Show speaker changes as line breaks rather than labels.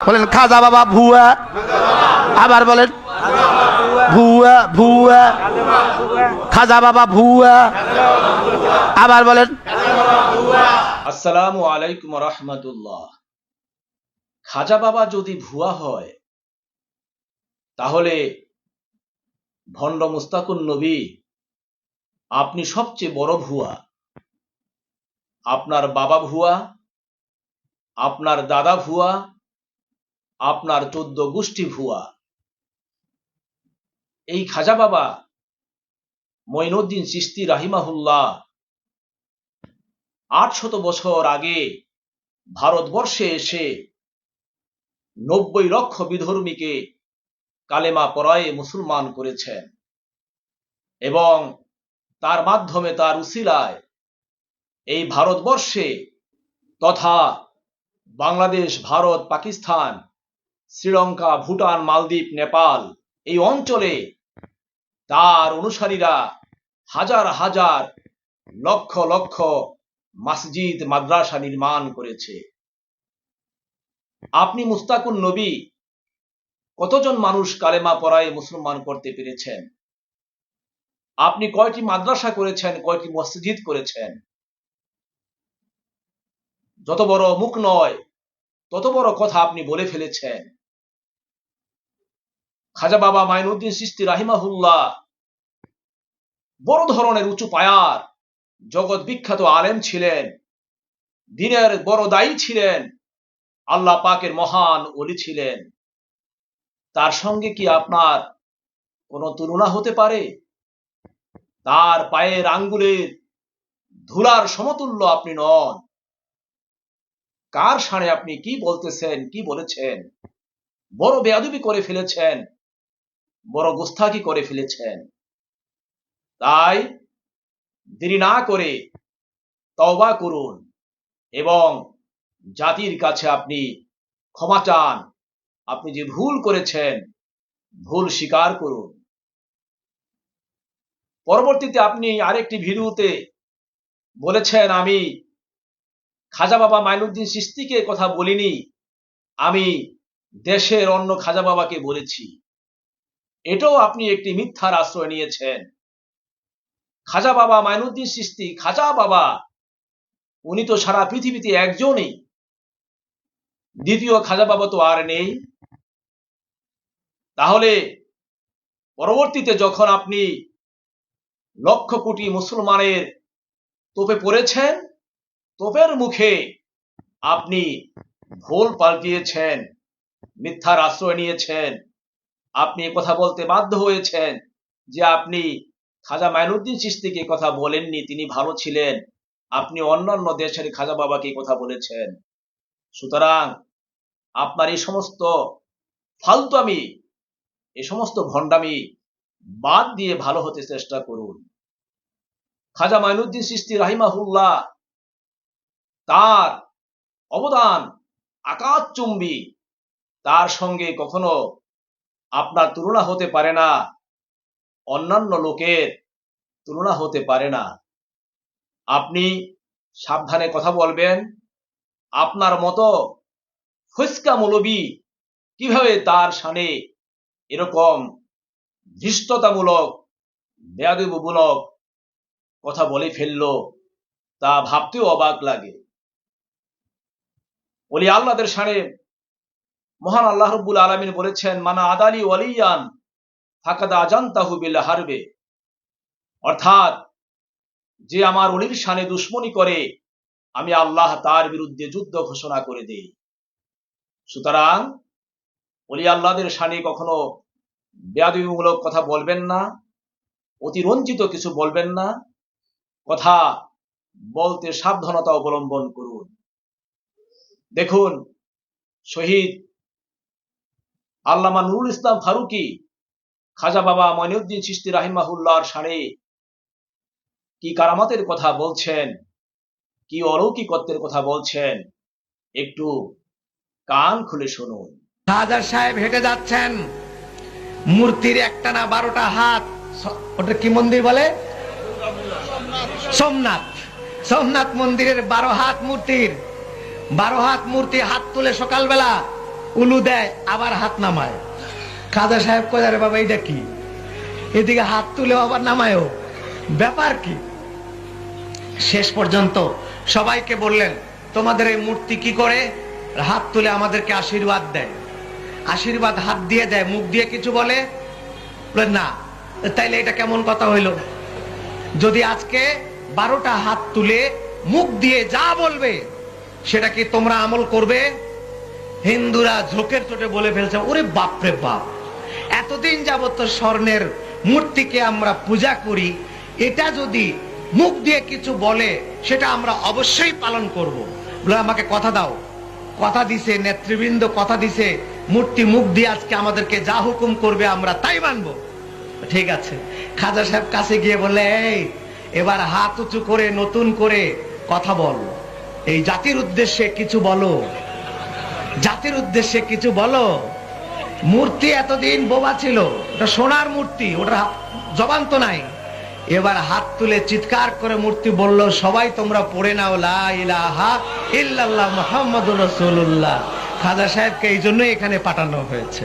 বলেন খাজা বাবা ভুয়া। আবার বলেন ভুয়া ভুয়া। খাজা বাবা ভুয়া। আবার বলেন।
আসসালামু আলাইকুম রহমতুল্লাহ। খাজা বাবা যদি ভুয়া হয় তাহলে ভণ্ড মুস্তাকুন নবী আপনি সবচেয়ে বড় ভুয়া। আপনার বাবা ভুয়া, আপনার দাদা ভুয়া, আপনার 14 গোষ্ঠী ভুয়া। এই খাজা বাবা মঈনুদ্দিন চিশতি রাহিমাহুল্লাহ 800 বছর আগে ভারতবর্ষে এসে 90 লক্ষ বিধর্মীকে কালেমা পড়ায়ে মুসলমান করেছেন এবং তার মাধ্যমে তার উসিলায় এই ভারতবর্ষে তথা বাংলাদেশ, ভারত, পাকিস্তান, শ্রীলঙ্কা, ভুটান, মালদ্বীপ, নেপাল এই অঞ্চলে তার অনুসারীরা হাজার হাজার লক্ষ লক্ষ মসজিদ মাদ্রাসা নির্মাণ করেছে। আপনি মুস্তাকুন নবী কতজন মানুষ কালেমা পড়ায়ে মুসলমান করতে পেরেছেন? আপনি কয়টি মাদ্রাসা করেছেন, কয়টি মসজিদ করেছেন? যত বড় মুখ নয় তত বড় কথা আপনি বলে ফেলেছেন। খাজা বাবা মঈনুদ্দিন চিশতি রাহিমাহুল্লাহ বড় ধরনের উঁচু পায়ার জগৎ বিখ্যাত আলেম ছিলেন, দ্বীনের বড় দায়ী ছিলেন, আল্লাহ পাকের মহান ওলি ছিলেন। তার সঙ্গে কি আপনার কোনো তুলনা হতে পারে? তার পায়ের আঙ্গুলের ধুলার সমতুল্য আপনি নন। কার শানে আপনি কি বলতেছেন, কি বলেছেন? বড় বেয়াদবি করে ফেলেছেন, বড় গুস্তাখি করে ফেলেছেন। তাই দেরি না করে তওবা করুন এবং জাতির কাছে আপনি ক্ষমা চান। আপনি যে ভুল করেছেন ভুল স্বীকার করুন। পরবর্তীতে আপনি আরেকটি ভিডিওতে বলেছেন আমি খাজা বাবা মঈনুদ্দিন চিশতিকে কথা বলিনি, আমি দেশের অন্য খাজা বাবাকে বলেছি। এটাও আপনি একটি মিথ্যার আশ্রয় নিয়েছেন। খাজা বাবা মঈনুদ্দিন চিশতি খাজা বাবা, উনি তো সারা পৃথিবীতে একজনই, দ্বিতীয় খাজা বাবা তো আর নেই। তাহলে পরবর্তীতে যখন আপনি লক্ষ কোটি মুসলমানের তোপে পড়েছেন, তোপের মুখে আপনি ভুল পাল্টিয়েছেন, মিথ্যার আশ্রয় নিয়েছেন। আপনি কথা বলতে বাধ্য হয়েছেন যে আপনি খাজা মঈনুদ্দিন চিশতিকে কথা বলেননি, তিনি ভালো ছিলেন। আপনি অন্যান্য দেশের খাজা বাবাকে কথা বলেছেন। সুতরাং আপনার এই সমস্ত ফালতুয়ামি, এই সমস্ত ভণ্ডামি বাদ দিয়ে ভালো হতে চেষ্টা করুন। খাজা মঈনুদ্দিন চিশতি রাহিমাহুল্লাহ তার অবদান আকাশচুম্বী, তার সঙ্গে কখনো আপনার তুলনা হতে পারে না, অন্যান্য লোকের তুলনা হতে পারে না। আপনি সাবধানে কথা বলবেন। আপনার মতো ফুসকা মৌলবী কিভাবে তার শানে এরকম ধৃষ্টতামূলক বেয়াদবিমূলক কথা বলে ফেললো তা ভাবতেও অবাক লাগে। ওলি আল্লাহদের শানে মহান আল্লাহ রাব্বুল আলামিন বলেছেন, মানা আদালি ওয়ালিয়ান ফাকাদ আজানতাহু বিল হারবে, অর্থাৎ যে আমার ওলির শানে দুশমনি করে আমি আল্লাহ তার বিরুদ্ধে যুদ্ধ ঘোষণা করে দেই। সুতরাং ওলি আল্লাহদের শানে কখনো বেয়াদবিমূলক কথা বলবেন না, অতিরঞ্জিত কিছু বলবেন না। কথা বলতে সাবধানতা অবলম্বন করুন। দেখুন, শহীদ আল্লামা নুরুল ইসলাম ফারুকী খাজা বাবা মঈনুদ্দিন চিশতি রাহিমাহুল্লাহর শানে কি কারামাতের কথা বলছেন, কি অলৌকিকত্বের কথা বলছেন, একটু কান খুলে শুনুন।
হাজার সাহেব হেঁটে যাচ্ছেন, মূর্তির একটা না 12টা হাত। ওটা কি মন্দির বলে? সোমনাথ। সোমনাথ মন্দিরের 12 হাত মূর্তির, 12 হাত মূর্তি হাত তুলে সকালবেলা উলু দেয়, আবার হাত নামায়। খাজা সাহেব কয়, আরে বাবা এটা কি? এদিকে হাত তুলে আবার নামায়ও, ব্যাপার কি? শেষ পর্যন্ত সবাইকে বললেন, তোমাদের এই মূর্তি কি করে? হাত তুলে আমাদেরকে আশীর্বাদ দেয়। আশীর্বাদ হাত দিয়ে দেয়, মুখ দিয়ে কিছু বলে না। তাইলে এটা কেমন কথা হইল? যদি আজকে 12টা হাত তুলে মুখ দিয়ে যা বলবে সেটা কি তোমরা আমল করবে? হিন্দুরা ঝোঁকের চোটে বলে ফেলছে, ওরে বাপরে বাপ, এতদিন যাবত স্বর্ণের মূর্তিকে আমরা পূজা করি, এটা যদি মুখ দিয়ে কিছু বলে সেটা আমরা অবশ্যই পালন করব। বলে, আমাকে কথা দাও। কথা দিছে, নেতৃবৃন্দ কথা দিছে, মূর্তি মুখ দিয়ে আজকে আমাদেরকে যা হুকুম করবে আমরা তাই মানবো। ঠিক আছে। খাজা সাহেব কাছে গিয়ে বলে, এই এবার হাত উঁচু করে নতুন করে কথা বল, এই জাতির উদ্দেশ্যে কিছু বলো, জাতির উদ্দেশ্যে কিছু বলো। মূর্তি এতদিন বোবা ছিল, ওটা সোনার মূর্তি, ওটা জবান তো নাই। এবার হাত তুলে চিৎকার করে মূর্তি বলল, সবাই তোমরা পড়ে নাও লা ইলাহা ইল্লাল্লাহ মুহাম্মাদুর রাসূলুল্লাহ। খাজা সাহেবকে এই জন্য এখানে পাঠানো হয়েছে।